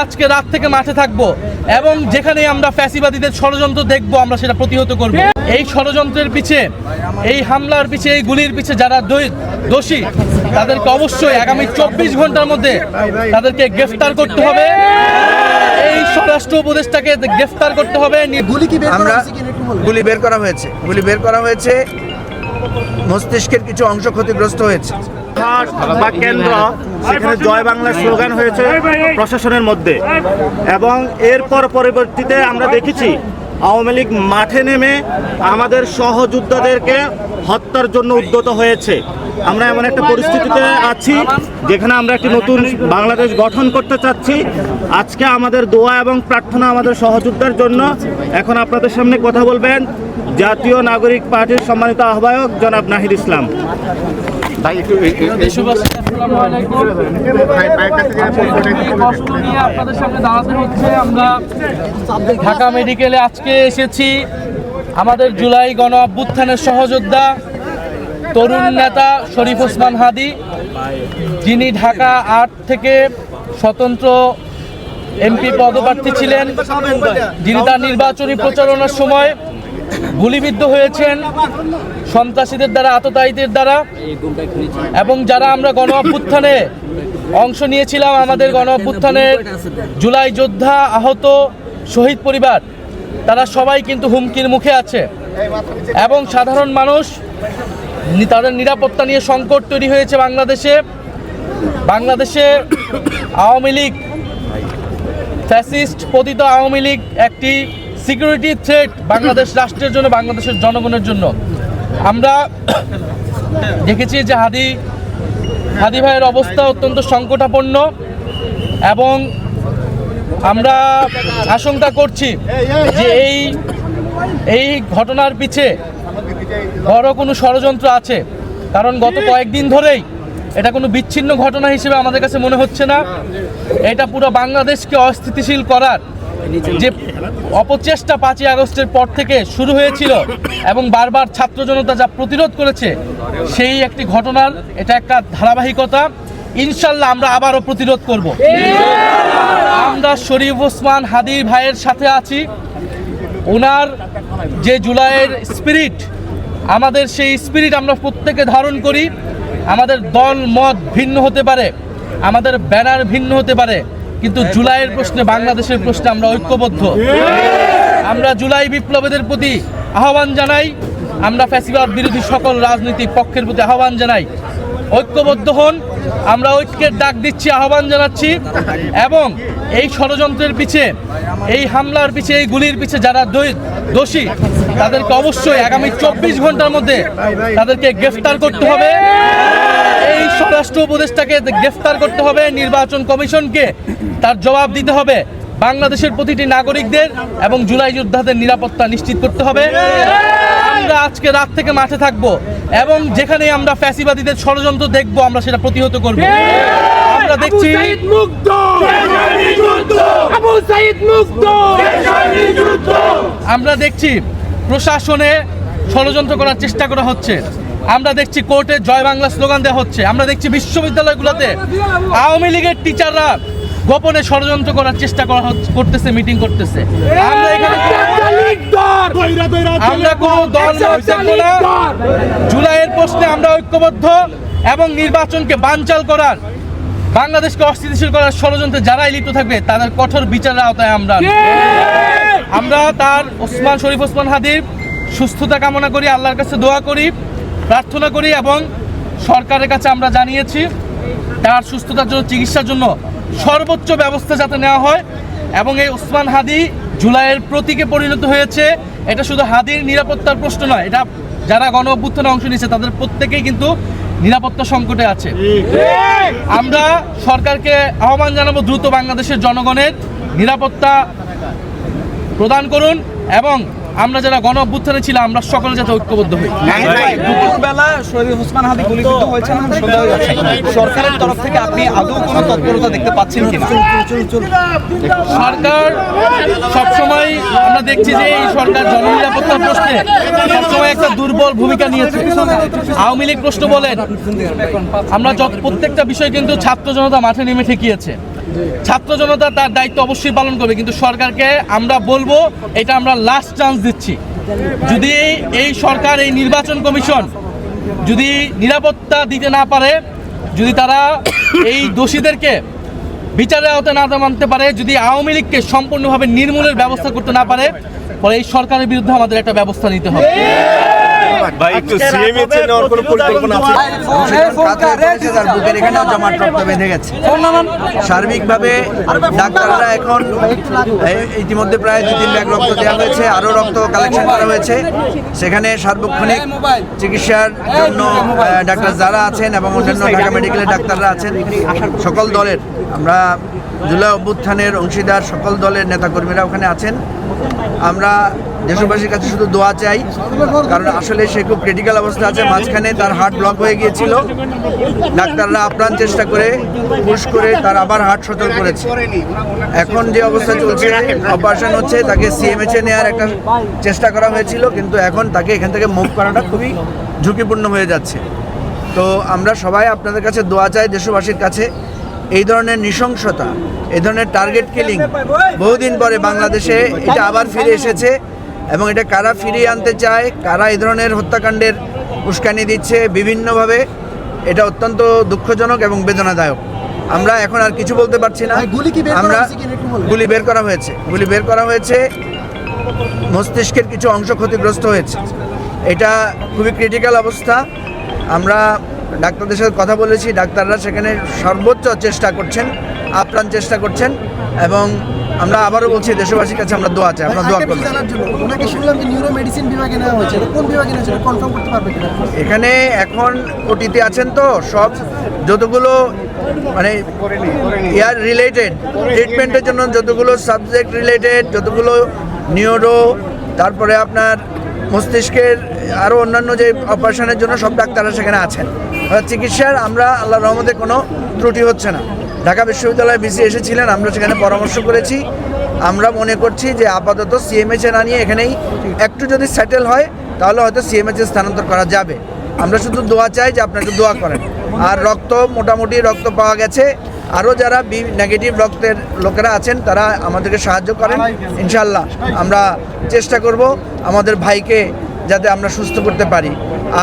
আজকে রাত থেকে মাঠে থাকবো এবং যেখানে আমরা ফ্যাসিবাদীদের ষড়যন্ত্র দেখবো আমরা সেটা প্রতিহত করব। এই ষড়যন্ত্রের পিছে, এই হামলার পিছে, এই গুলির পিছে যারা দোষী তাদেরকে অবশ্যই আগামী 24 ঘন্টার মধ্যে তাদেরকে গ্রেফতার করতে হবে। এই স্বরাষ্ট্র উপদেষ্টাকে গ্রেফতার করতে হবে। গুলি বের করা হয়েছে, মস্তিষ্কের কিছু অংশ ক্ষতিগ্রস্ত হয়েছে। বা কেন্দ্র সেখানে জয় বাংলা স্লোগান হয়েছে প্রশাসনের মধ্যে, এবং এরপর পরবর্তীতে আমরা দেখেছি আওয়ামী লীগ মাঠে নেমে আমাদের সহযোদ্ধাদেরকে হত্যার জন্য উদ্যত হয়েছে। আমরা এমন একটা পরিস্থিতিতে আছি যেখানে আমরা একটি নতুন বাংলাদেশ গঠন করতে চাচ্ছি। আজকে আমাদের দোয়া এবং প্রার্থনা আমাদের সহযোদ্ধার জন্য। এখন আপনাদের সামনে কথা বলবেন জাতীয় নাগরিক পার্টির সম্মানিত আহ্বায়ক জনাব নাহিদ ইসলাম। আপনাদের সামনে দাঁড়াতে হচ্ছে। আমরা ঢাকা মেডিকেলে আজকে এসেছি আমাদের জুলাই গণ অভ্যুত্থানের সহযোদ্ধা তরুণ নেতা শরীফ ওসমান হাদী, যিনি ঢাকা ৮ থেকে স্বতন্ত্র এমপি পদপ্রার্থী ছিলেন, যিনি তার নির্বাচনী প্রচারণার সময় গুলিবিদ্ধ হয়েছেন সন্ত্রাসীদের দ্বারা, আততায়ীদের দ্বারা। এবং যারা আমরা গণ অভ্যুত্থানে অংশ নিয়েছিলাম, আমাদের গণ অভ্যুত্থানের জুলাই যোদ্ধা, আহত, শহীদ পরিবার, তারা সবাই কিন্তু হুমকির মুখে আছে। এবং সাধারণ মানুষ তাদের নিরাপত্তা নিয়ে সংকট তৈরি হয়েছে বাংলাদেশে আওয়ামী লীগ, ফ্যাসিস্ট পতিত আওয়ামী লীগ একটি সিকিউরিটি থ্রেট বাংলাদেশ রাষ্ট্রের জন্য, বাংলাদেশের জনগণের জন্য। আমরা দেখেছি যে হাদী ভাইয়ের অবস্থা অত্যন্ত সংকটাপন্ন, এবং আমরা আশঙ্কা করছি যে এই ঘটনার পিছে বড় কোনো ষড়যন্ত্র আছে। কারণ গত কয়েকদিন ধরেই এটা কোনো বিচ্ছিন্ন ঘটনা হিসেবে আমাদের কাছে মনে হচ্ছে না। এটা পুরো বাংলাদেশকে অস্থিতিশীল করার যে অপচেষ্টা 5ই আগস্টের পর থেকে শুরু হয়েছিল এবং বারবার ছাত্র জনতা যা প্রতিরোধ করেছে, সেই একটি ঘটনার এটা একটা ধারাবাহিকতা। ইনশাল্লাহ আমরা আবারও প্রতিরোধ করব। আমরা শরীফ ওসমান হাদী ভাইয়ের সাথে আছি। ওনার যে জুলাইয়ের স্পিরিট, আমাদের সেই স্পিরিট আমরা প্রত্যেকে ধারণ করি। আমাদের দল মত ভিন্ন হতে পারে, আমাদের ব্যানার ভিন্ন হতে পারে, কিন্তু জুলাইয়ের প্রশ্নে, বাংলাদেশের প্রশ্নে আমরা ঐক্যবদ্ধ। আমরা জুলাই বিপ্লবীদের প্রতি আহ্বান জানাই, আমরা ফ্যাসিবাদ বিরোধী সকল রাজনৈতিক পক্ষের প্রতি আহ্বান জানাই, ঐক্যবদ্ধ হন। আমরা ঐক্যের ডাক দিচ্ছি, আহ্বান জানাচ্ছি। এবং এই ষড়যন্ত্রের পিছে, এই হামলার পিছে, এই গুলির পিছে যারা দোষী তাদেরকে অবশ্যই আগামী 24 ঘন্টার মধ্যে তাদেরকে গ্রেফতার করতে হবে। এই স্বরাষ্ট্র উপদেষ্টাকে গ্রেফতার করতে হবে, নির্বাচন কমিশনকে তার জবাব দিতে হবে, বাংলাদেশের প্রতিটি নাগরিকদের এবং জুলাই যোদ্ধাদের নিরাপত্তা নিশ্চিত করতে হবে। আমরা আজকে রাত থেকে মাঠে থাকবো এবং যেখানে আমরা ফ্যাসিবাদীদের ষড়যন্ত্র দেখবো আমরা সেটা প্রতিহত করব। আমরা দেখছি প্রশাসনে ষড়যন্ত্র করার চেষ্টা করা হচ্ছে। আমরা দেখছি কোর্টে জয় বাংলা স্লোগান দেওয়া হচ্ছে। আমরা দেখছি বিশ্ববিদ্যালয়গুলোতে আওয়ামী লীগের টিচাররা গোপনে ষড়যন্ত্র করার চেষ্টা করতেছে, মিটিং করতেছে। আমরা এখানে কোনো দল থাকবো না। জুলাইয়ের প্রশ্নে আমরা ঐক্যবদ্ধ এবং নির্বাচনকে বানচাল করার, বাংলাদেশকে অস্থিতিশীল করার ষড়যন্ত্রে যারাই লিপ্ত থাকবে তাদের কঠোর বিচারের আওতায় আমরা তার শরীফ ওসমান হাদীর সুস্থতা কামনা করি, আল্লাহর কাছে দোয়া করি, প্রার্থনা করি, এবং সরকারের কাছে আমরা জানিয়েছি তার সুস্থতার জন্য, চিকিৎসার জন্য সর্বোচ্চ ব্যবস্থা যাতে নেওয়া হয়। এবং এই ওসমান হাদী জুলাইয়ের প্রতীকে পরিণত হয়েছে। এটা শুধু হাদীর নিরাপত্তার প্রশ্ন নয়, এটা যারা গণ অভ্যুত্থানে অংশ নিয়েছে তাদের প্রত্যেকেই কিন্তু নিরাপত্তা সংকটে আছে। আমরা সরকারকে আহ্বান জানাবো, দ্রুত বাংলাদেশের জনগণের নিরাপত্তা প্রদান করুন এবং আমরা যারা গণ অভ্যুত্থানে ছিলাম আমরা সকলে যাতে ঐক্যবদ্ধ হই। দুপুরবেলা শরীফ ওসমান হাদী গুলিবিদ্ধ হয়েছেন, সরকারের তরফ থেকে আপনি আদৌ কোনো তৎপরতা দেখতে পাচ্ছেন কিনা? সরকার সবসময়, আমরা দেখছি যে এই সরকার জননিরাপত্তার প্রশ্নে সবসময় একটা দুর্বল ভূমিকা নিয়েছে। আওয়ামী লীগ প্রশ্ন বলেন, আমরা প্রত্যেকটা বিষয় কিন্তু ছাত্র জনতা মাঠে নেমে ঠেকিয়েছে। ছাত্র জনতা তার দায়িত্ব অবশ্যই পালন করবে, কিন্তু সরকারকে আমরা বলবো এটা আমরা লাস্ট চান্স দিচ্ছি। যদি এই সরকার, এই নির্বাচন কমিশন যদি নিরাপত্তা দিতে না পারে, যদি তারা এই দোষীদেরকে বিচারের আওতায় না মানতে পারে, যদি আওয়ামী লীগকে সম্পূর্ণভাবে নির্মূলের ব্যবস্থা করতে না পারে, পরে এই সরকারের বিরুদ্ধে আমাদের একটা ব্যবস্থা নিতে হবে। ভাই একটু সিএমএ নেওয়ার কোনো পরিকল্পনা আছে? তার বুকের এখানে জমাট রক্ত বেঁধে গেছে। সার্বিকভাবে ডাক্তাররা এখন ইতিমধ্যে প্রায় 2-3 ব্যাগ রক্ত দেওয়া হয়েছে, আরও রক্ত কালেকশন করা হয়েছে। সেখানে সার্বক্ষণিক চিকিৎসার জন্য ডাক্তার যারা আছেন এবং অন্যান্য ঢাকা মেডিকেলের ডাক্তাররা আছেন, সকল দলের, আমরা জুলাই অভ্যুত্থানের অংশীদার সকল দলের নেতাকর্মীরা ওখানে আছেন। আমরা দেশবাসীর কাছে শুধু দোয়া চাই, কারণ আসলে সে খুব ক্রিটিক্যাল অবস্থা আছে। মাঝখানে তার হার্ট ব্লক হয়ে গিয়েছিল, ডাক্তাররা আপ্রাণ চেষ্টা করে পুশ করে তার আবার হার্ট সচল করেছে। এখন যে অবস্থা চলছে, অপারেশন হচ্ছে, তাকে সিএমএইচে নেওয়ার একটা চেষ্টা করা হয়েছিল, কিন্তু এখন তাকে এখান থেকে মুভ করাটা খুবই ঝুঁকিপূর্ণ হয়ে যাচ্ছে। তো আমরা সবাই আপনাদের কাছে দোয়া চাই, দেশবাসীর কাছে। এই ধরনের নৃশংসতা, এই ধরনের টার্গেট কিলিং বহুদিন পরে বাংলাদেশে এটা আবার ফিরে এসেছে, এবং এটা কারা ফিরিয়ে আনতে চায়, কারা এই ধরনের হত্যাকাণ্ডের উস্কানি দিচ্ছে বিভিন্নভাবে, এটা অত্যন্ত দুঃখজনক এবং বেদনাদায়ক। আমরা এখন আর কিছু বলতে পারছি না। আমরা গুলি বের করা হয়েছে, মস্তিষ্কের কিছু অংশ ক্ষতিগ্রস্ত হয়েছে। এটা খুবই ক্রিটিক্যাল অবস্থা। আমরা ডাক্তারদের সাথে কথা বলেছি, ডাক্তাররা সেখানে সর্বোচ্চ চেষ্টা করছেন, আপ্রাণ চেষ্টা করছেন, এবং আমরা আবারও বলছি দেশবাসীর কাছে আমরা দোয়া চাই, আপনারা দোয়া করবেন। এখানে এখন ওটিতে আছেন তো সব, যতগুলো মানে এয়ার রিলেটেড ট্রিটমেন্টের জন্য যতগুলো সাবজেক্ট রিলেটেড, যতগুলো নিউরো, তারপরে আপনার মস্তিষ্কের আরও অন্যান্য যে অপারেশনের জন্য সব ডাক্তাররা সেখানে আছেন। চিকিৎসার আমরা আল্লাহর রহমতে কোনো ত্রুটি হচ্ছে না। ঢাকা বিশ্ববিদ্যালয়ে ভিসি এসেছিলেন, আমরা সেখানে পরামর্শ করেছি। আমরা মনে করছি যে আপাতত সিএমএইচে না নিয়ে এখানেই একটু যদি সেটেল হয় তাহলে হয়তো সিএমএইচে স্থানান্তর করা যাবে। আমরা শুধু দোয়া চাই যে আপনারা একটু দোয়া করেন। আর রক্ত, মোটামুটি রক্ত পাওয়া গেছে, আরও যারা বি নেগেটিভ রক্তের লোকেরা আছেন তারা আমাদেরকে সাহায্য করেন। ইনশাল্লাহ আমরা চেষ্টা করব আমাদের ভাইকে যাতে আমরা সুস্থ করতে পারি।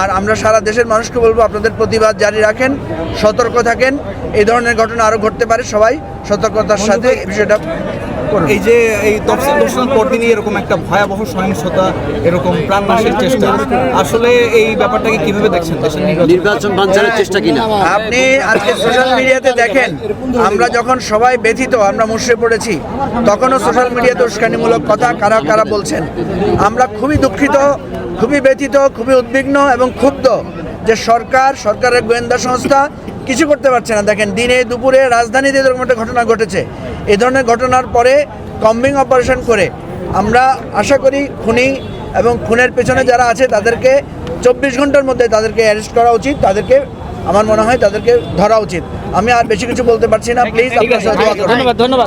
আর আমরা সারা দেশের মানুষকে বলবো, আপনাদের প্রতিবাদ জারি রাখেন, সতর্ক থাকেন। এই ধরনের ঘটনা আরও ঘটতে পারে, সবাই সতর্কতার সাথে এই বিষয়টা করুন। এই যে এই তফসিল ঘোষণার পরদিনই এরকম একটা ভয়াবহ সহিংসতা, এরকম প্রাণনাশের চেষ্টা, আসলে এই ব্যাপারটাকে কিভাবে দেখছেন? দেশের নির্বাচন বানচালের চেষ্টা কিনা? আপনি আজকে সোশ্যাল মিডিয়াতে দেখেন, আমরা যখন সবাই ব্যথিত, আমরা মুষড়ে পড়েছি, তখনও সোশ্যাল মিডিয়াতে উস্কানিমূলক কথা কারা কারা বলছেন। আমরা খুবই দুঃখিত, খুবই ব্যথিত, খুবই উদ্বিগ্ন এবং ক্ষুব্ধ যে সরকারের গোয়েন্দা সংস্থা কিছু করতে পারছে না। দেখেন, দিনে দুপুরে রাজধানীতে এরকম একটা ঘটনা ঘটেছে। এই ধরনের ঘটনার পরে কম্বিং অপারেশন করে আমরা আশা করি খুনি এবং খুনের পেছনে যারা আছে তাদেরকে 24 ঘন্টার মধ্যে তাদেরকে অ্যারেস্ট করা উচিত, তাদেরকে আমার মনে হয় তাদেরকে ধরা উচিত। আমি আর বেশি কিছু বলতে পারছি না, প্লিজ আপনারা ধন্যবাদ।